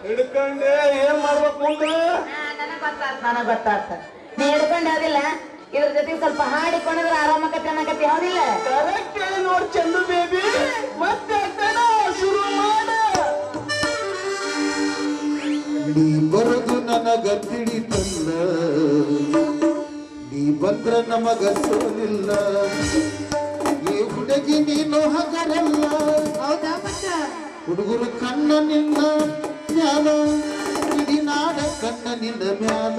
Speaker 5: ಹಿಡ್ಕೊಂಡೆ ಏನ್ ಮಾಡ್ಬೇಕು ಮುಂದೆ?
Speaker 3: ನನಗ್ ಗೊತ್ತಾಗ್ತ ನೀ ಹಿಡ್ಕೊಂಡೆ ಅದಿಲ್ಲ, ಇದ್ರ ಜೊತೆಗೆ ಸ್ವಲ್ಪ ಹಾಡಿಕೊಂಡಿದ್ರೆ ಆರಾಮಕತ್ತೆ ಅನ್ನಕತ್ತಿ, ಹೌದಿಲ್ಲ?
Speaker 1: ಕರೆಕ್ಟ್ ಹೇಳಿ ನೋಡ್ ಚಂದು ಬೇಬಿ, ಮತ್ತೆ ಶುರು ಮಾಡ.
Speaker 4: ನೀ ಬರೋದು ನನಗ ತಿಳಿತಲ್ಲ, ನೀ ಬಂದ್ರ ನಮಗ ಸೋಲಿಲ್ಲ. ಈ ಹುಡುಗಿ ನೀನು ಹಗರಲ್ಲ,
Speaker 2: ಹೌದಾ ಮತ್ತ?
Speaker 4: ಹುಡುಗರು ಕಣ್ಣ ನಿನ್ನ ಮ್ಯಾಲ, ಇಡೀ ನಾಡ ಕಣ್ಣ ನಿನ್ನ ಮ್ಯಾಲ.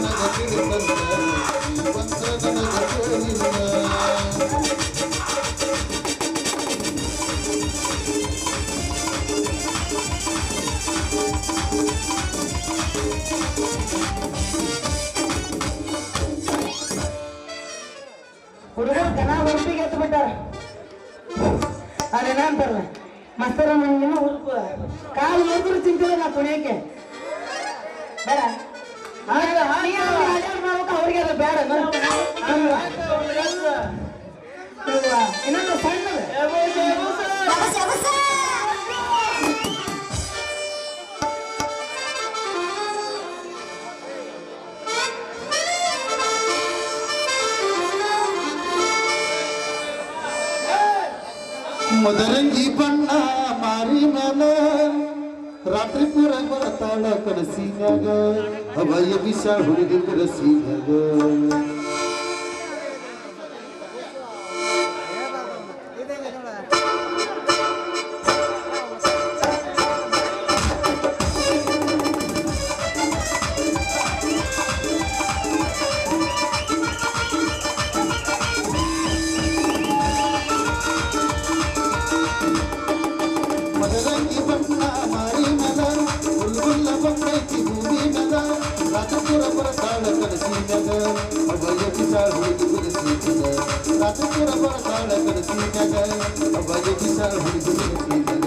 Speaker 4: ನನಗ ತಿಳಿತಂತ ಮಂತ್ರ ನನಗ ಕೇಳಿಲ್ಲ
Speaker 3: ಹುಡುಗರು ಕನ ಉಡುಪಿಗೆ ಎತ್ತು ಬಿಟ್ಟಾರ ಅದೇನ ಅಂತಾರಲ್ಲ ಮಸ್ತರ ಇನ್ನೂ ಉಡುಪು ಕಾಲು ಮುರಿದ್ರು ಚಿಂತಿಲ್ಲ ನಾ ಕುಣಿಯಕ್ಕೆ ಬೇಡ ಮಾಡ್ಬೇಕು ಅವ್ರಿಗೆ ಅದು ಬೇಡ ಇನ್ನೊಂದು ಸಣ್ಣದು
Speaker 4: ಮದರಂಗಿ ಬಣ್ಣ ಮಾರಿ ಮ್ಯಾಲ ರಾತ್ರಿ ಪೂರ ಬರತಾಳ ಕನಸಿನ್ಯಾಗ ಅವಯ ವಿಷ ಹುಡುಗಿ ಕನಸಿನ್ಯಾಗ ಮದರಂಗಿ ಬಣ್ಣ ಮಾರಿ ಮ್ಯಾಲ ಉಲ್ಗುಲ್ಲ ಬಂದೈತಿ ಭೂಮಿ ಮ್ಯಾಲ ರಾತ್ರಿ ಪೂರ ಬರತಾಳ ಕನಸಿನ್ಯಾಗ ಅವಯ ವಿಷ ಹುಡುಗಿ ಕನಸಿನ್ಯಾಗ ರಾತ್ರಿ ಪೂರ ಬರತಾಳ ಕನಸಿನ್ಯಾಗ ಅವಯ ವಿಷ ಹುಡುಗಿ ಕನಸಿನ್ಯಾಗ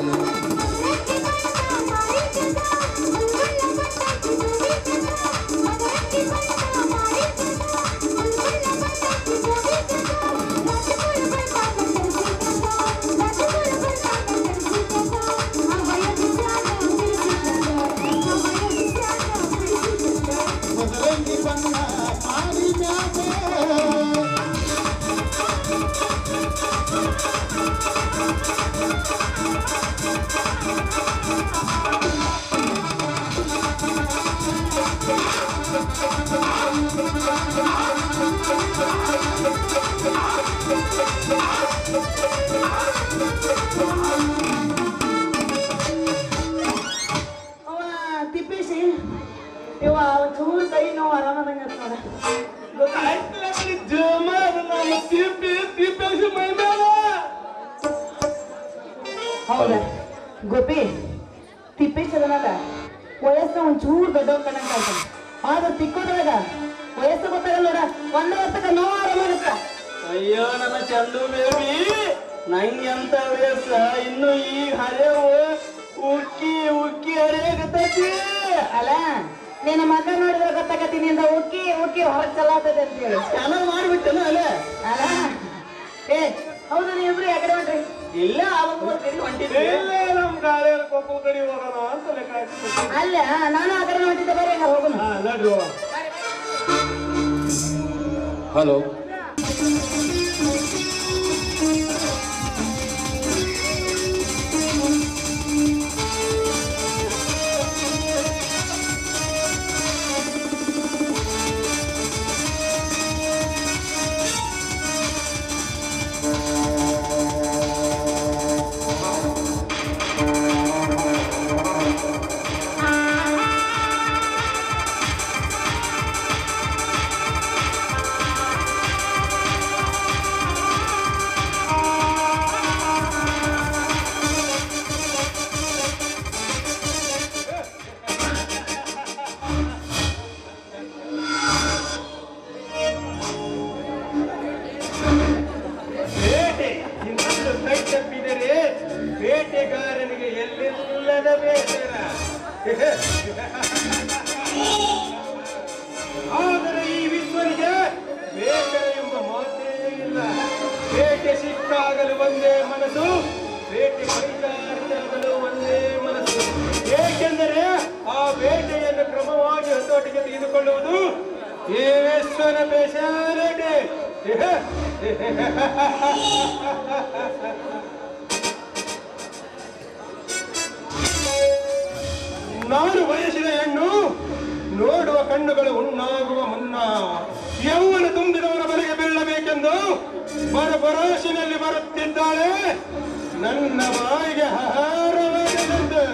Speaker 4: ಮದರಂಗಿ ಬಣ್ಣ ಮಾರಿ ಮ್ಯಾಲ
Speaker 3: ಅವ ತಿಪ್ಪೇಸಿ ಇವ ಚೂರು ಕೈ ನೋವು ಆರಾಮದಂಗ ನೋಡ ಹೌದ ಗೋಪಿ ತಿಪ್ಪೇಶ್ ಅದನಲ್ಲ ವಯಸ್ಸ ಒಂಚೂರು ದೊಡ್ಡವ್ ಕಣಂಗ್ ಕಾಣ್ತಾನೆ ಆದ್ರೆ ತಿಕ್ಕೋದ್ರಾಗ ವಯಸ್ಸು ಗೊತ್ತಾಗಲ್ಲ ನೋಡ 1 ವರ್ಷಕ್ಕೆ ನೋವು ಆರಾಮಾಗುತ್ತ
Speaker 1: ಅಯ್ಯೋ ನನ್ನ ಚಂದು ಬೇಬಿ ನಂಗೆಂತ ವಯಸ್ಸ ಇನ್ನು ಈ ಹರೆವು ಉಕ್ಕಿ ಉಕ್ಕಿ ಹರಿಯಾಗತ್ತೈತಿ
Speaker 3: ಅಲ್ಲ ನಿನ್ನ ಮಗ ನೋಡಿದ್ರೆ ಗೊತ್ತಾಗತ್ತೀನಿ ಅಂತ ಉಕ್ಕಿ ಉಕ್ಕಿ ಹೊರಗೆ ಚಲಾತದೆ ಅಂತ ಹೇಳಿ
Speaker 1: ಚೆನ್ನಾಗ್ ಮಾಡ್ಬಿಟ್ಟನ ಅಲ್ಲ
Speaker 3: ಅಲ್ಲ ಏ ಹೌದು ನೀವಿಬ್ರು ಯಾಕಡೆ ಹೊಂಟ್ರಿ
Speaker 1: ಇಲ್ಲ ಅವಾಗ ಹೊಂಟಿದ್ದೆ ನಮ್ ಗಾಳಿ ಕೊಪ್ಪು ಕಡೆ ಹೋಗೋಣ ಅಂತ ಲೆಕ್ಕ ಹಾಕ್ಬಿಟ್ಟು.
Speaker 3: ಅಲ್ಲ ನಾನು ಆ ಕಡೆ ಹೊಂಟಿದ್ದೆ ಬರೀ ಹಂಗ ಹೋಗೋಣ
Speaker 1: ಹಾ ನಡ್ರಿ ಹೋಗೋಣ.
Speaker 4: ಹಲೋ
Speaker 5: ಬೇಟೆಗಾರನಿಗೆ ಎಲ್ಲಿಲ್ಲದ ಬೇಸರ. ಆದರೆ ಈ ವಿಶ್ವನಿಗೆ ಬೇಸರ ಎಂಬ ಮಾತೇ ಇಲ್ಲ. ಬೇಟೆ ಸಿಕ್ಕಾಗಲು ಒಂದೇ ಮನಸ್ಸು, ಬೇಟೆ ಕೈಗಾರಿಕೆಯಾಗಲು ಒಂದೇ ಮನಸ್ಸು. ಏಕೆಂದರೆ ಆ ಬೇಟೆಯನ್ನು ಕ್ರಮವಾಗಿ ಹತೋಟಿಗೆ ತೆಗೆದುಕೊಳ್ಳುವುದು ಈ ವಿಶ್ವನ ಬೇಸರಟೆ. ನಾನು ಬಯಸಿದ ಹೆಣ್ಣು ನೋಡುವ ಕಣ್ಣುಗಳು ಹುಣ್ಣಾಗುವ ಮುನ್ನ ಯೌವನ ತುಂಬಿದವರ ಬಳಿಗೆ ಬೀಳಬೇಕೆಂದು ಬರಬರಾಶಿನಲ್ಲಿ ಬರುತ್ತಿದ್ದಾಳೆ. ನನ್ನ ಬಾಯಿಗೆ ಆಹಾರವಾಗದಂತೆ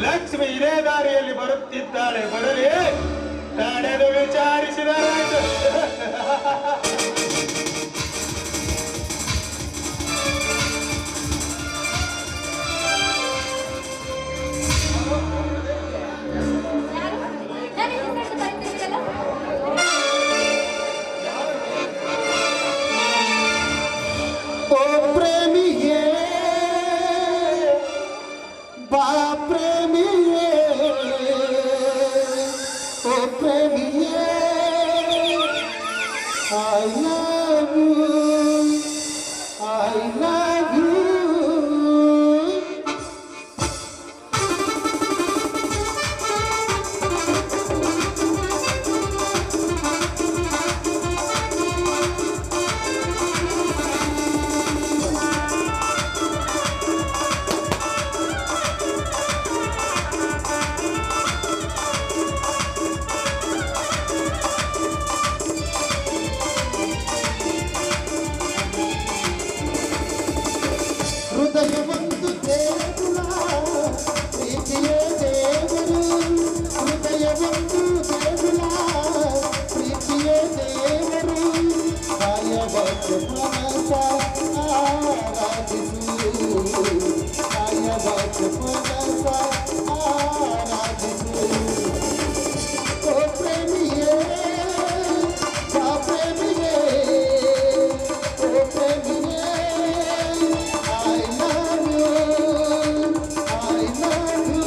Speaker 5: ಲಕ್ಷ್ಮಿ ಇದೇ ದಾರಿಯಲ್ಲಿ ಬರುತ್ತಿದ್ದಾಳೆ, ಬರಲಿ, ತಡೆದು ವಿಚಾರಿಸಿದರಾಯ್ತು.
Speaker 4: ಓ ಪ್ರೇಮಿಯೇ ಬಾ ಪ್ರೇಮಿಯೇ, ಓ ಪ್ರೇಮಿಯೇ I love you, I love you. ಹೃದಯವೊಂದು ದೇಗುಲ, ಪ್ರೀತಿಯೇ ದೇವರು. ಹೃದಯವೊಂದು ದೇಗುಲ, ಪ್ರೀತಿಯೇ ದೇವರು. ಕಾಯವಾಚ ಮನಸ ಆರಾಧಿಸು, ಕಾಯವಾಚ ಮನಸ ಆರಾಧಿಸು. ಓ ಪ್ರೇಮಿಯೇ ಬಾ ಪ್ರೇಮಿಯೇ, ಓ ಪ್ರೇಮಿಯೇ I love you, I love you.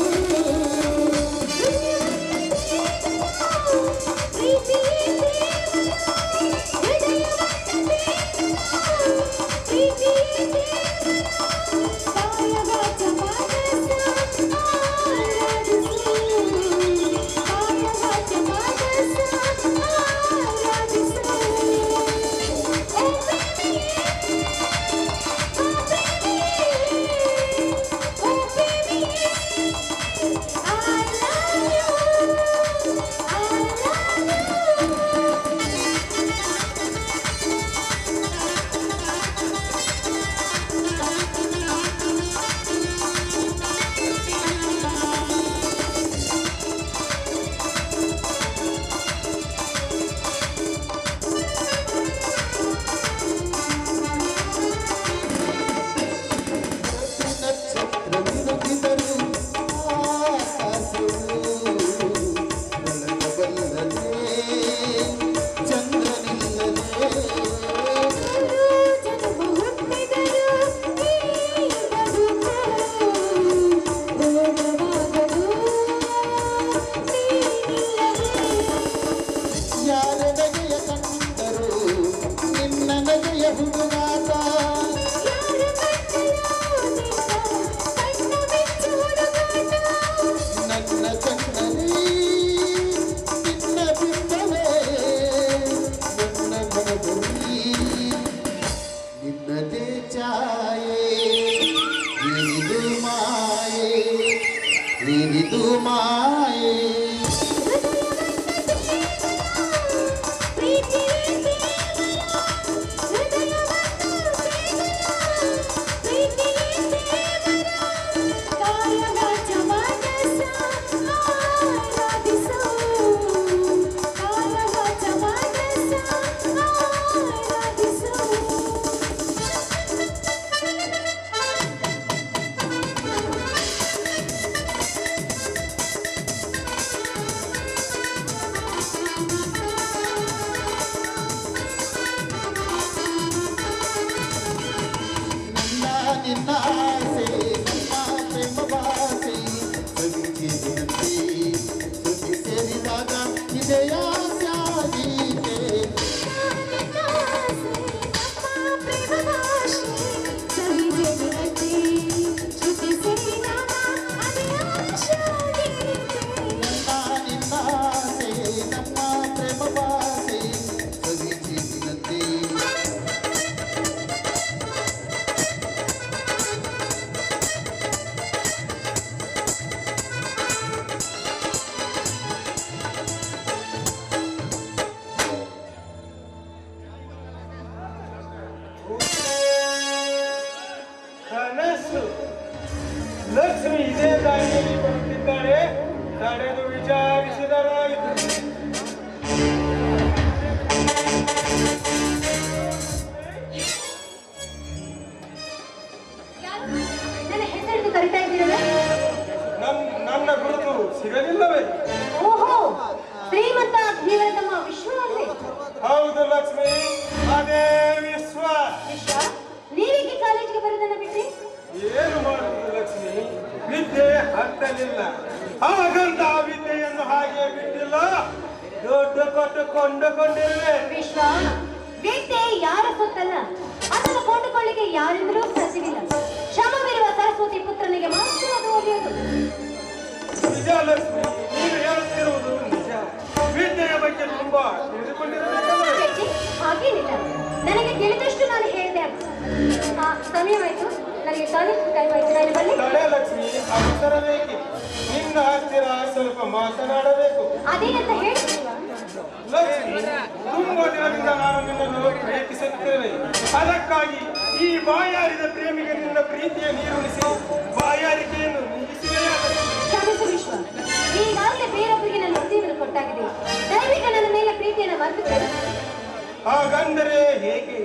Speaker 4: ನೀನಿದು ಮಾಯೆ ನಿನ್ನ ಆಸೆ ನಮ್ಮ ಪ್ರೇಮ ಭಾಷೆ ಸವಿಜಿನಂತೆ ಸುದ್ದಿ ಸೇರಿದಾಗ ಇದೆಯ ಗೀತೆ ನಿನ್ನ ಆಸೆ ನಮ್ಮ ಪ್ರೇಮ ಭಾಷೆ ಸವಿಜಿನಂತೆ
Speaker 5: ಲಕ್ಷ್ಮಿ, ಅದೇ ವಿಶ್ವ.
Speaker 2: ವಿಶ್ವ, ನೀವೇಕೆ ಕಾಲೇಜಿಗೆ ಬರೋದನ್ನ ಬಿಟ್ರಿ?
Speaker 5: ಏನು ಮಾಡುವುದು ಲಕ್ಷ್ಮಿ, ವಿದ್ಯೆ ಹತ್ತಲಿಲ್ಲ, ಹಾಗಂತ ಆ ವಿದ್ಯೆಯನ್ನು ಹಾಗೆ ಬಿಟ್ಟಿಲ್ಲ, ದುಡ್ಡು ಕೊಟ್ಟು ಕೊಂಡುಕೊಂಡಿರುವೆ.
Speaker 2: ವಿಶ್ವ, ವಿದ್ಯೆ ಯಾರ ಸೊತ್ತಲ್ಲ, ಅದನ್ನು ಕೊಂಡುಕೊಳ್ಳಿಕ್ಕೆ ಯಾರಿಂದಲೂ ಸಾಧ್ಯವಿಲ್ಲ. ಶ್ರಮವಿರುವ ಸರಸ್ವತಿ ಪುತ್ರನಿಗೆ ಮಾತ್ರ ಅದು ಒಲಿಯೋದು.
Speaker 5: ನಿಜ ಲಕ್ಷ್ಮಿ, ನೀನು ಹೇಳುತ್ತಿರುವುದು ನಿಜ. ವಿದ್ಯೆಯ ಬಗ್ಗೆ ತುಂಬಾ ತಿಳಿದುಕೊಂಡಿರಬೇಕಲ್ಲ.
Speaker 2: ಛೆ, ಹಾಗೇನಿಲ್ಲ, ನನಗೆ ತಿಳಿದಷ್ಟು ನಾನು ಹೇಳಿದೆ. ಸಮಯವಾಯ್ತು, ನನಗೆ ಕಾಲೇಜ್ ಟೈಮ್ ಆಯ್ತು, ನಾನು ಬನ್ನಿ.
Speaker 5: ತಡೆ ಲಕ್ಷ್ಮಿ, ಅವಸರ ಬೇಕೆ. ನಿನ್ನ ಹತ್ತಿರ ಸ್ವಲ್ಪ ಮಾತನಾಡಬೇಕು.
Speaker 2: ಅದೇನಂತ ಹೇಳ್ತೀವ?
Speaker 5: ಲಕ್ಷ್ಮಿ, ತುಂಬಾ ದಿನದಿಂದ ನಾನು ನಿನ್ನನ್ನು ಪ್ರೀತಿಸುತ್ತೇನೆ. ಅದಕ್ಕಾಗಿ ಈ ಬಾಯಾರಿದ ಪ್ರೇಮಿಗೆ ನಿನ್ನ ಪ್ರೀತಿಯ ನೀರುಣಿಸಿ ಬಾಯಾರಿಕೆಯನ್ನು ನಿಲ್ಲಿಸಿದೆಯಾ?
Speaker 2: ಕ್ಷಮಿಸು ವಿಶ್ವ, ಈಗಾಗಲೇ ಬೇರೊಬ್ಬರಿಗೆ ನನ್ನ ಹೃದಯವನ್ನು ಕೊಟ್ಟಾಗಿದೆ. ದಯವಿಟ್ಟು ನನ್ನ ಮೇಲೆ ಪ್ರೀತಿಯನ್ನು ಮರೆತು.
Speaker 5: ಹಾಗಂದರೆ ಹೇಗೆ?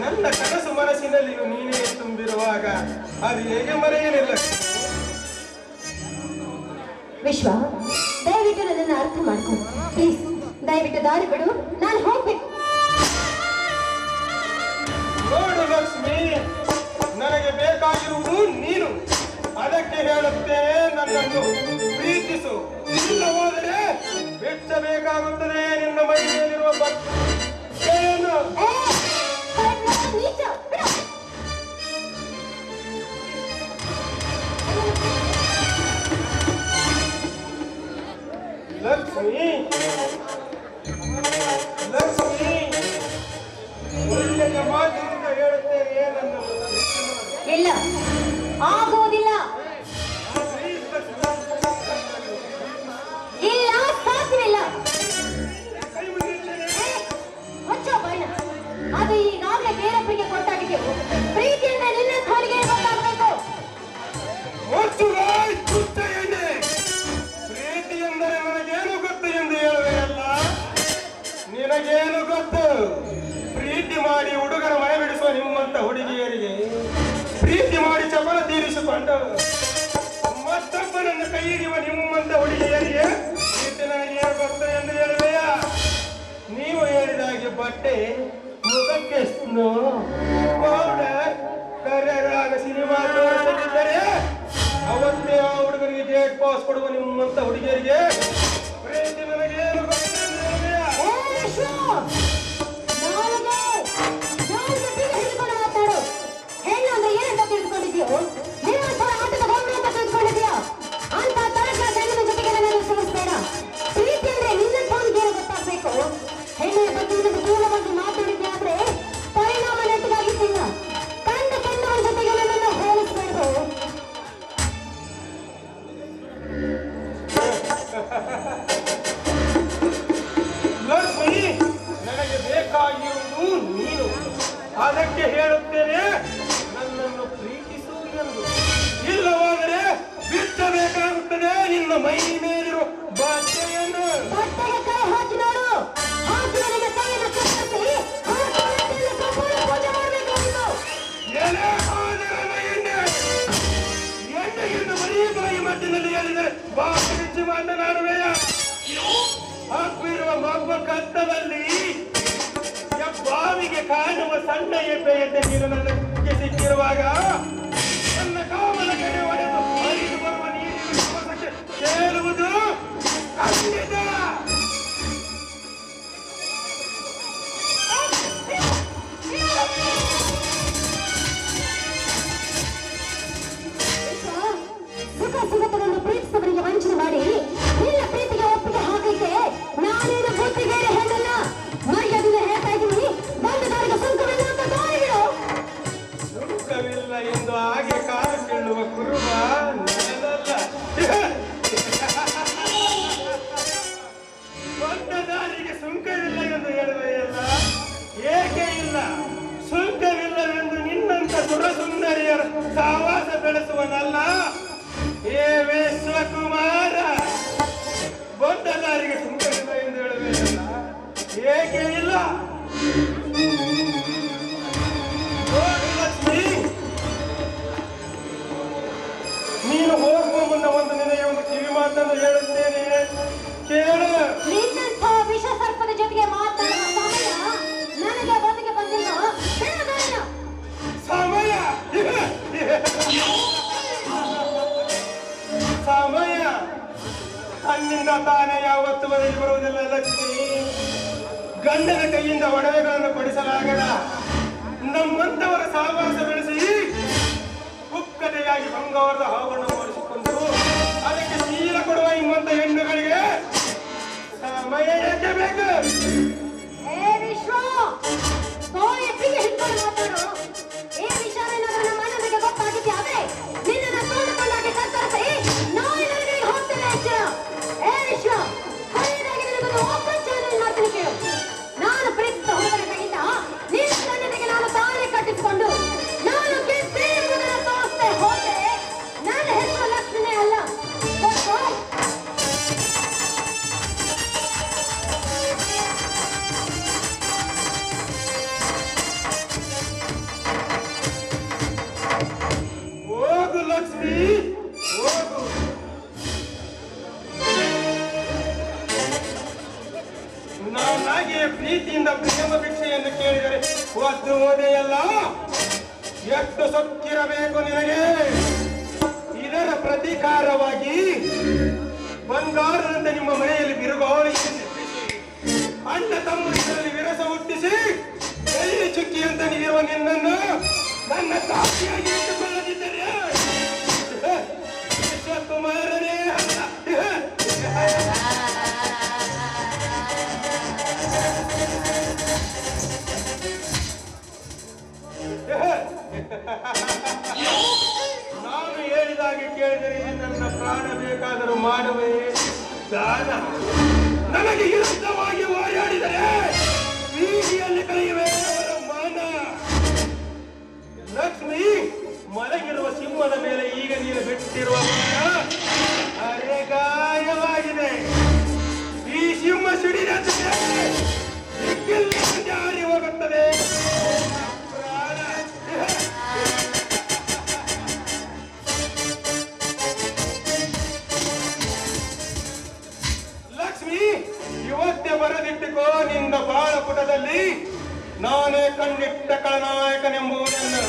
Speaker 5: ನನ್ನ ಕನಸು ಮನಸ್ಸಿನಲ್ಲಿಯೂ ನೀನೇ ತುಂಬಿರುವಾಗ ಅದು ಹೇಗೆ ಮರೆಯಲಿಲ್ಲ?
Speaker 2: ವಿಶ್ವ, ದಯವಿಟ್ಟು ನನ್ನನ್ನು ಅರ್ಥ ಮಾಡ್ಕೊ ಪ್ಲೀಸ್. ದಯವಿಟ್ಟು ದಾರಿ ಬಿಡು, ನಾನು ಹೋಗ್ಬೇಕು.
Speaker 5: ನೋಡು ಲಕ್ಷ್ಮಿ, ನನಗೆ ಬೇಕಾಗಿರುವುದು ನೀನು. ಅದಕ್ಕೆ ಹೇಳುತ್ತೇನೆ, ನನ್ನನ್ನು ಪ್ರೀತಿಸು. ಇಲ್ಲ ಹೋದರೆ ಬಿಚ್ಚಬೇಕಾಗುತ್ತದೆ ನಿನ್ನ ಮೈ ಮೇಲಿರುವ ಬಟ್ಟೆಯನ್ನು.
Speaker 2: ಏ, ನೀಚ, ಬಿಡು.
Speaker 5: ಲಕ್ಷ್ಮಿ, ಲಕ್ಷ್ಮಿ, ಒಳ್ಳೆಯ ಮಾತಿನಿಂದ ಹೇಳುತ್ತೇನೆ, ನನ್ನನ್ನು
Speaker 2: ಇಲ್ಲ, ಆಗುವುದಿಲ್ಲ. ಇಲ್ಲ, ಸಾಧ್ಯವಿಲ್ಲ. ಹೊಚ್ಚ ಬಣ್ಣ, ಅದು ಈಗಾಗಲೇ ಬೇರೊಬ್ಬರಿಗೆ ಕೊಟ್ಟಾಗಿದೆಯೋ. ಪ್ರೀತಿಯಿಂದ ನಿನ್ನ ಕಾಲಿಗೆ ಗೊತ್ತಾಗಬೇಕು.
Speaker 5: ಪ್ರೀತಿ ಎಂದರೆ ನನಗೇನು ಗೊತ್ತು ಎಂದು ಹೇಳುವೆಯಲ್ಲ? ನಿನಗೇನು ಗೊತ್ತು? ಪ್ರೀತಿ ಮಾಡಿ ಹುಡುಗರ ಮನೆ ಬಿಡಿಸುವ ನಿಮ್ಮಂತ ಹುಡುಗಿಯರಿಗೆ ಪ್ರೀತಿ ಮಾಡಿ ಚಪಲ ತೀರಿಸಿಕೊಂಡು ಮತ್ತೊಬ್ಬರನ್ನು ಕೈ ಹಿಡಿಯುವ ನಿಮ್ಮಂತ ಹುಡುಗಿಯರಿಗೆ ಪ್ರೀತಿ ನನಗೇನು ಗೊತ್ತು ಎಂದು ಹೇಳುವೆಯಾ? ನೀವು ಹೇಳಿದಾಗೆ ಬಟ್ಟೆ, ಮುಖಕ್ಕೆ ಪೌಡರ್, ಕರೆರಾಗ ಸಿನಿಮಾ ತೋರಿಸದಿದ್ದರೆ ಅವತ್ತೇ ಆ ಹುಡುಗರಿಗೆ ಗೇಟ್ ಪಾಸ್ ಕೊಡುವ ನಿಮ್ಮಂತ ಹುಡುಗಿಯರಿಗೆ ಪ್ರೀತಿ ನನಗೇನು ಗೊತ್ತು ಎಂದು ಹೇಳುವೆಯಾ?
Speaker 2: ಹೆಣ್ಣು ಅಂದ್ರೆ ಏನಂತ ತಿಳ್ಕೊಂಡಿದ್ಯೋ? ನಿಮ್ಮ ಆಟದ ಬೊಮ್ಮೆ ಅಂತ ತಿಳ್ಕೊಂಡಿದ್ಯೋ? ಅಂತ ತರಕ ಹೆಣ್ಣಿನ ಜೊತೆಗೆ ನನ್ನನ್ನು ಸೇರಿಸಬೇಡ. ಪ್ರೀತಿ ಅಂದ್ರೆ ನಿನ್ನ ಫೋನ್ಗೆ ಗೊತ್ತಾಗಬೇಕು. ಹೆಣ್ಣಿನ ಬಗ್ಗೆ ದೂರವಾಗಿ ಮಾತಾಡಿದ್ದೆ ಆದ್ರೆ ಪರಿಣಾಮ ನೆಟ್ಟಗಾಗಿತ್ತಿಲ್ಲ. ಕಂಡ ಕೆಂಡವರ ಜೊತೆಗೆ ನನ್ನನ್ನು ಹೋಲಿಸಬೇಕು.
Speaker 5: ಲಕ್ಷ್ಮಿ, ನನಗೆ ಬೇಕಾಗಿರುವುದು ನೀನು. ಅದಕ್ಕೆ ಹೇಳುತ್ತೇನೆ, ನನ್ನನ್ನು ಪ್ರೀತಿಸು ಎಂದು. ಇಲ್ಲವಾದರೆ ಬಿಚ್ಚಬೇಕಾಗುತ್ತದೆ ನಿನ್ನ ಮೈ ಮೇಲಿರುವ ಬಟ್ಟೆಯನ್ನು.
Speaker 2: ಬಟ್ಟೆಗೆ ಕೈ ಹಾಕಿ ನೋಡು. ಹಾಕಿ ನಿನ್ನ ಕೈಯನ್ನು ಕತ್ತರಿಸಿ ಪೂಜೆ ಮಾಡಬೇಕು ನೀನು.
Speaker 5: ಎಲೆ ಹಾಲಿನ ಎಣ್ಣೆಗಿಂತ ಬರೀ ಬಾಯಿ ಮಟ್ಟಿನಲ್ಲಿ ಹೇಳಿದರೆ ಬಾಯಿ ಬಿಚ್ಚಿ ಮಾತನಾಡುವೆಯ? ಹಾಕಿರುವ ಮಬ್ಬ ಕತ್ತದಲ್ಲಿ ಬಾವಿಗೆ ಕಾಣುವ ಸಣ್ಣ ಎಬ್ಬೆಯಂತೆ ನೀರು ನನ್ನ ಸಿಕ್ಕಿರುವಾಗ ನನ್ನ ಕಾಮನ ಕಡೆ ಒಡೆದು ಹರಿದು ಬರುವ ನೀರಿನ ಸೇರುವುದು ಖಂಡಿತ.
Speaker 2: ಸುಖ ಸುಗತವನ್ನು ಪ್ರೀತಿಸಿದವರಿಗೆ ವಂಚನೆ ಮಾಡಿ ನಿನ್ನ ಪ್ರೀತಿಗೆ ಒಪ್ಪಿಗೆ ಹಾಕಲಿಕ್ಕೆ ನಾನೇನು ಬುದ್ಧಿಗೇಡಿ ಹೆಣ್ಣಲ್ಲ. ಮರ್ಯಾದಿಂದ ಹೇಳ್ತಾ ಇದ್ದೀನಿ, ಬಂದ ದಾರಿಗೆ ಸುಂಕವಿಲ್ಲ ಅಂತ ದಾರಿ ಬಿಡು.
Speaker 5: ಸುಖವಿಲ್ಲ ಎಂದು ಹಾಗೆ ಕಾಲು ಕೇಳುವ ಕುರುಬ ನಾನಲ್ಲ.
Speaker 6: ತಾನೇ ಯಾವತ್ತು ಮನೆಗೆ ಬರುವುದಿಲ್ಲ ಲಕ್ಷ್ಮಿ. ಗಂಡನ ಕೈಯಿಂದ ಒಡವೆಗಳನ್ನು ಕೊಡಿಸಲಾಗದ ನಮ್ಮಂತವರ ಸಹವಾಸ ಬೆಳೆಸಿ ಕುಕ್ಕತೆಯಾಗಿ ಬಂಗಾರದ ಆಭರಣ ಮಾಡಿಸಿಕೊಂಡು ಅದಕ್ಕೆ ಶೀಲ ಕೊಡುವ ನಿಮ್ಮಂತ ಹೆಣ್ಣುಗಳಿಗೆ ಸಮಯ ಏಕೆ ಬೇಕು?
Speaker 2: ನಾನು ಪ್ರೀತಿಸಿದ ಹುಡುಗನ ಕೈಯಿಂದ ನಿನ್ನ ಗಂಡನಿಗೆ ನಾನು ತಾಳಿ ಕಟ್ಟಿಸಿಕೊಂಡು ನಾನು ಗೆದ್ದಿರುವುದನ್ನು ತೋರಿಸದೆ ಹೋದರೆ ನನ್ನ ಹೆಸರು ಲಕ್ಷ್ಮಿನೇ ಅಲ್ಲ.
Speaker 6: ಹೋಗು ಲಕ್ಷ್ಮಿ ಹೋಗು. ನಾನಾಗಿಯೇ ಪ್ರೀತಿಯಿಂದ ಪ್ರೇಮ ಭಿಕ್ಷೆಯನ್ನು ಕೇಳಿದರೆ ಒದ್ದು ಓದೆಯಲ್ಲ. ಎಷ್ಟು ಸೊಕ್ಕಿರಬೇಕು ನಿನಗೆ. ಇದರ ಪ್ರತೀಕಾರವಾಗಿ ಬಂಗಾರದಂತೆ ನಿಮ್ಮ ಮನೆಯಲ್ಲಿ ಬಿರುಗಾಳಿ ಅಣ್ಣ ತಮ್ಮರಲ್ಲಿ ವಿರಸ ಹುಟ್ಟಿಸಿ ಎಲ್ಲಿ ಚುಕ್ಕಿ ಅಂತ ನೀಡಿರುವ ನಿನ್ನನ್ನು ನನ್ನ ತಾಯಿಯಾಗಿ ಇಟ್ಟುಕೊಳ್ಳದಿದ್ದರೆ ಕುಮಾರನೇ ಅಲ್ಲ. ನಾನು ಹೇಳಿದಾಗೆ ಕೇಳಿದರೆ ನನ್ನ ಪ್ರಾಣ ಬೇಕಾದರೂ ಮಾಡುವೆ ದಾನ. ನನಗೆ ವಿರುದ್ಧವಾಗಿ ಓಡಾಡಿದರೆ ಬೀದಿಯಲ್ಲಿ ಕಳೆಯುವೆ ಅವರ ಮಾನ. ಲಕ್ಷ್ಮಿ, ಮಲಗಿರುವ ಸಿಂಹದ ಮೇಲೆ ಈಗ ನೀನು ಬಿಟ್ಟಿರುವ ಅರೆಗಾಯವಾಗಿದೆ. ಈ ಸಿಂಹ ಸಿಡಿದಂತೆ ದಿಕ್ಕಿಲ್ಲಿ ಜಾರಿ ಹೋಗುತ್ತದೆ. ಲಕ್ಷ್ಮಿ, ಇವತ್ತೇ ಬರೆದಿಟ್ಟುಕೋ ನಿನ್ನ ಬಾಳ ಪುಟದಲ್ಲಿ ನಾನೇ ಕಂಡಿಟ್ಟ ಖಳನಾಯಕನೆಂಬುದನ್ನು.